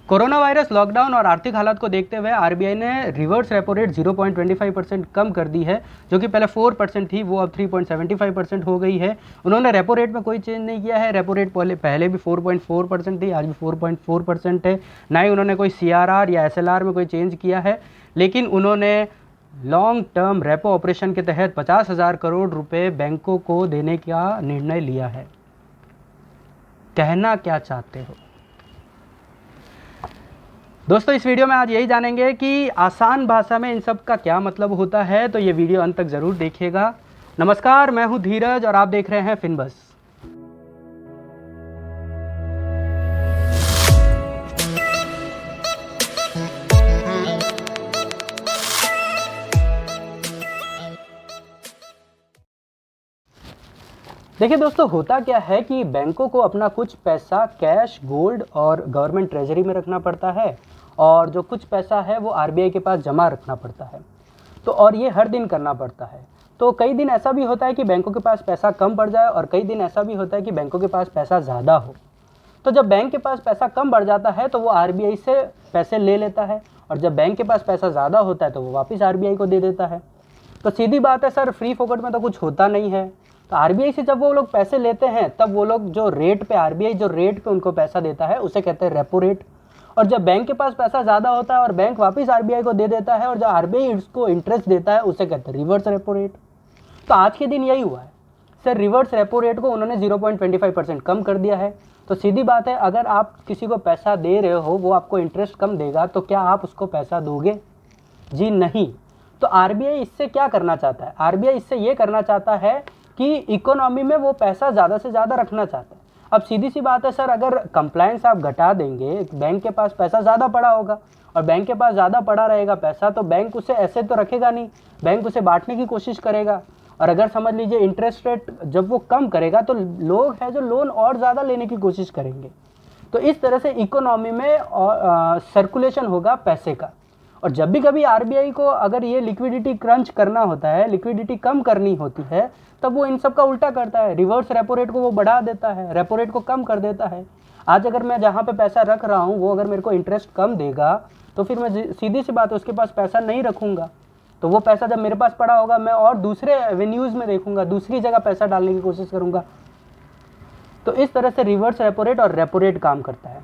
Corona virus, lockdown और आर्थिक हालात को देखते हुए आरबीआई ने रिवर्स रेपो रेट 0.25% कम कर दी है, जो कि पहले 4% थी, वो अब 3.75% हो गई है। उन्होंने रेपो रेट में कोई चेंज नहीं किया है। रेपो रेट पहले भी 4.4% थी, आज भी 4.4% है। ना ही उन्होंने कोई सीआरआर या एसएलआर में कोई चेंज किया है, लेकिन उन्होंने लॉन्ग टर्म रेपो ऑपरेशन के तहत 50,000 करोड़ रुपए बैंकों को देने का निर्णय लिया है। कहना क्या चाहते हो दोस्तों? इस वीडियो में आज यही जानेंगे कि आसान भाषा में इन सब का क्या मतलब होता है, तो ये वीडियो अंत तक ज़रूर देखिएगा। नमस्कार, मैं हूं धीरज और आप देख रहे हैं फिनबस। देखिए दोस्तों, होता क्या है कि बैंकों को अपना कुछ पैसा कैश, गोल्ड और गवर्नमेंट ट्रेजरी में रखना पड़ता है, और जो कुछ पैसा है वो आरबीआई के पास जमा रखना पड़ता है। तो और ये हर दिन करना पड़ता है। तो कई दिन ऐसा भी होता है कि बैंकों के पास पैसा कम पड़ जाए, और कई दिन ऐसा भी होता है कि बैंकों के पास पैसा ज़्यादा हो। तो जब बैंक के पास पैसा कम बढ़ जाता है तो वो आरबीआई से पैसे ले लेता है, और जब बैंक के पास पैसा ज़्यादा होता है तो वो वापस आरबीआई को दे देता है। तो सीधी बात है सर, फ्री फोकट में तो कुछ होता नहीं है। तो आरबीआई से जब वो लोग पैसे लेते हैं, तब वो लोग जो रेट पे, आरबीआई जो रेट पे उनको पैसा देता है, उसे कहते हैं रेपो रेट। और जब बैंक के पास पैसा ज़्यादा होता है और बैंक वापस आरबीआई को दे देता है, और जो आरबीआई उसको इंटरेस्ट देता है, उसे कहते हैं रिवर्स रेपो रेट। तो आज के दिन यही हुआ है सर, रिवर्स रेपो रेट को उन्होंने 0.25% कम कर दिया है। तो सीधी बात है, अगर आप किसी को पैसा दे रहे हो, वो आपको इंटरेस्ट कम देगा, तो क्या आप उसको पैसा दोगे? जी नहीं। तो आरबीआई इससे क्या करना चाहता है? आरबीआई इससे ये करना चाहता है कि इकोनॉमी में वो पैसा ज़्यादा से ज़्यादा रखना चाहता है। अब सीधी सी बात है सर, अगर कंप्लायंस आप घटा देंगे, बैंक के पास पैसा ज़्यादा पड़ा होगा, और बैंक के पास ज़्यादा पड़ा रहेगा पैसा, तो बैंक उसे ऐसे तो रखेगा नहीं, बैंक उसे बांटने की कोशिश करेगा। और अगर समझ लीजिए इंटरेस्ट रेट जब वो कम करेगा, तो लोग हैं जो लोन और ज़्यादा लेने की कोशिश करेंगे। तो इस तरह से इकोनॉमी में सर्कुलेशन होगा पैसे का। और जब भी कभी आरबीआई को अगर ये लिक्विडिटी क्रंच करना होता है, लिक्विडिटी कम करनी होती है, तब वो इन सब का उल्टा करता है। रिवर्स रेपो रेट को वो बढ़ा देता है, रेपो रेट को कम कर देता है। आज अगर मैं जहाँ पे पैसा रख रहा हूँ, वो अगर मेरे को इंटरेस्ट कम देगा, तो फिर मैं सीधी सी बात है, उसके पास पैसा नहीं रखूँगा। तो वो पैसा जब मेरे पास पड़ा होगा, मैं और दूसरे एवेन्यूज़ में देखूँगा, दूसरी जगह पैसा डालने की कोशिश करूँगा। तो इस तरह से रिवर्स रेपो रेट और रेपो रेट काम करता है।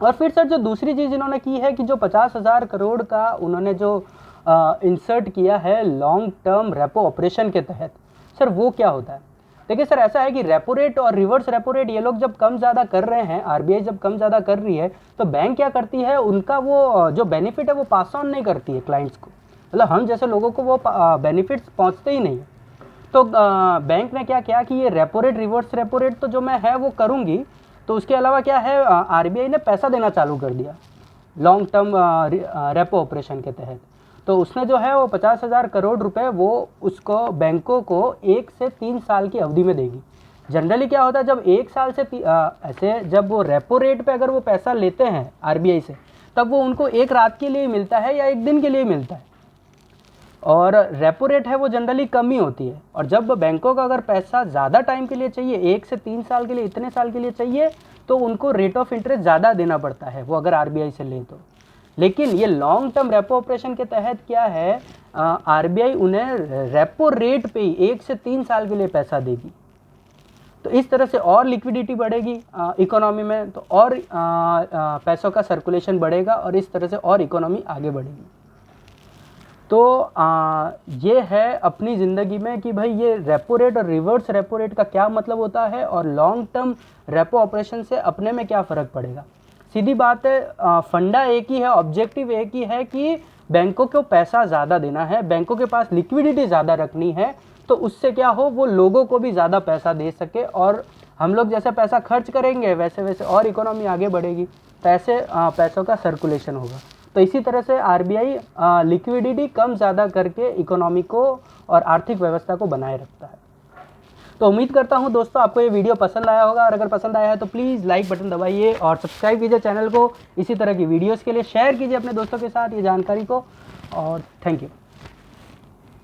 और फिर सर, जो दूसरी चीज़ इन्होंने की है कि जो 50,000 करोड़ का उन्होंने जो इंसर्ट किया है लॉन्ग टर्म रेपो ऑपरेशन के तहत, सर वो क्या होता है? देखिए सर, ऐसा है कि रेपो रेट और रिवर्स रेपो रेट ये लोग जब कम ज़्यादा कर रहे हैं, आरबीआई जब कम ज़्यादा कर रही है, तो बैंक क्या करती है, उनका वो जो बेनिफिट है वो पास ऑन नहीं करती है क्लाइंट्स को। मतलब हम जैसे लोगों को वो बेनिफिट्स पहुँचते ही नहीं। तो बैंक ने क्या किया कि ये repo rate, reverse repo rate तो जो मैं है वो करूँगी, तो उसके अलावा क्या है, आरबीआई ने पैसा देना चालू कर दिया लॉन्ग टर्म रेपो ऑपरेशन के तहत। तो उसने जो है वो 50,000 करोड़ रुपए वो उसको बैंकों को 1 से 3 साल की अवधि में देगी। जनरली क्या होता है, जब 1 साल से ऐसे जब वो रेपो रेट पे अगर वो पैसा लेते हैं आरबीआई से, तब वो उनको एक रात के लिए मिलता है या एक दिन के लिए मिलता है। और रेपो रेट है वो जनरली कम ही होती है। और जब बैंकों का अगर पैसा ज़्यादा टाइम के लिए चाहिए, 1 से 3 साल के लिए, इतने साल के लिए चाहिए, तो उनको रेट ऑफ इंटरेस्ट ज़्यादा देना पड़ता है, वो अगर आरबीआई से ले तो। लेकिन ये लॉन्ग टर्म रेपो ऑपरेशन के तहत क्या है, आरबीआई उन्हें रेपो रेट पे ही 1 से 3 साल के लिए पैसा देगी। तो इस तरह से और लिक्विडिटी बढ़ेगी इकोनॉमी में, तो और पैसों का सर्कुलेशन बढ़ेगा, और इस तरह से और इकोनॉमी आगे बढ़ेगी। तो ये है अपनी ज़िंदगी में कि भाई ये रेपो रेट और रिवर्स रेपो रेट का क्या मतलब होता है, और लॉन्ग टर्म रेपो ऑपरेशन से अपने में क्या फ़र्क पड़ेगा। सीधी बात है, फंडा एक ही है, ऑब्जेक्टिव एक ही है कि बैंकों को पैसा ज़्यादा देना है, बैंकों के पास लिक्विडिटी ज़्यादा रखनी है, तो उससे क्या हो, वो लोगों को भी ज़्यादा पैसा दे सके, और हम लोग जैसे पैसा खर्च करेंगे वैसे वैसे और इकोनॉमी आगे बढ़ेगी, पैसों का सर्कुलेशन होगा। तो इसी तरह से आरबीआई लिक्विडिटी कम ज़्यादा करके इकोनॉमी को और आर्थिक व्यवस्था को बनाए रखता है। तो उम्मीद करता हूँ दोस्तों आपको ये वीडियो पसंद आया होगा, और अगर पसंद आया है तो प्लीज़ लाइक बटन दबाइए और सब्सक्राइब कीजिए चैनल को। इसी तरह की वीडियोज़ के लिए शेयर कीजिए अपने दोस्तों के साथ ये जानकारी को, और थैंक यू।